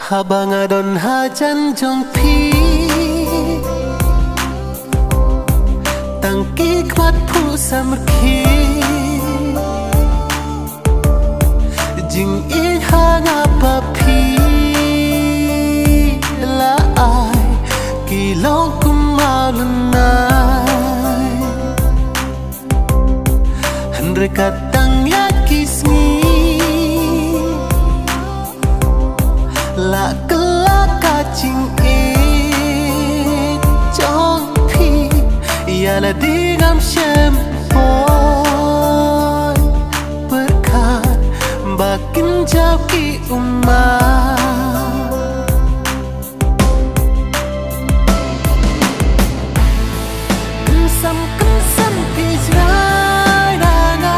Habang adon hajan jong pi tangki kwat pu samrki jing i hanga papi la ai kilong kumalunai henre katang yakisni la kelaka cing e chong pi ya la digam shem boy berkat bakin jauh ki umat kensam pijrai dana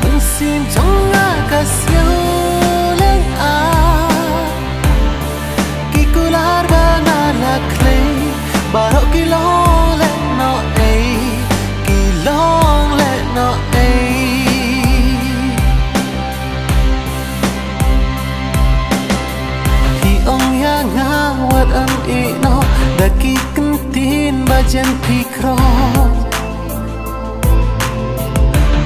musim jonga kasih barok kilong let no ay kilong let no ay hi ong ya ngawat an ino daki kentin bajan pikro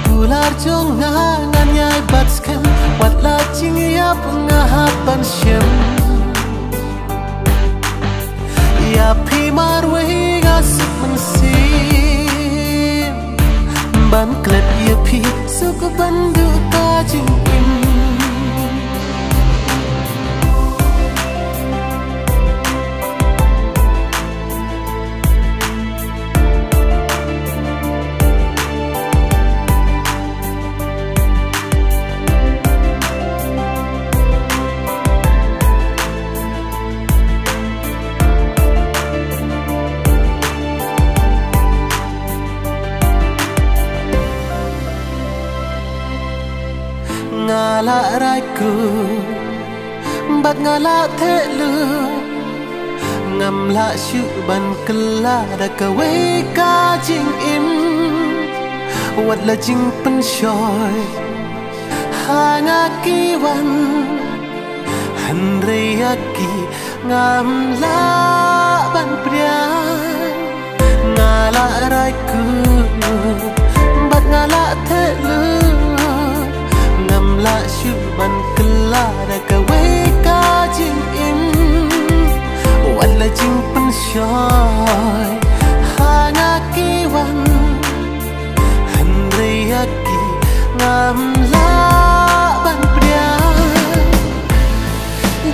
bular jong ngangan yai batskem wat la ching ya pengahapan syem ya pi marwe gasuk mensim ban klep ya pi suku bandu tajing ngala raiku bat ngala thelu ngamla shu ban kala da kawe ka jing im wat la jing pen shoy hanga ki wan hanre yaki ngamla ban prian ngala raiku bat ngala thelu la syuban kelada kawe ka jing im wala jing pen shoy hanga ki wan hanre yaki ngam la ban prian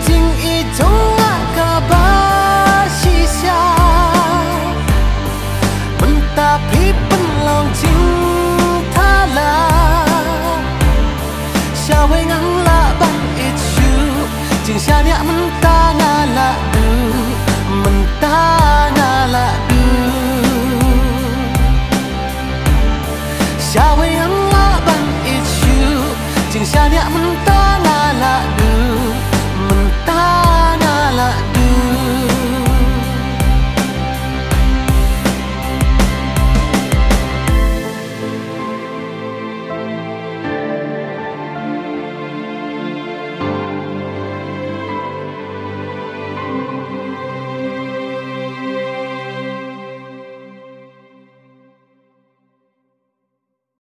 jing i jonga ka ba shisha mentapi penlong jing thala Shawe ngang la ban ichu jing sha nya menta ngala du menta ngala du Shawe ngang la ban ichu jing sha nya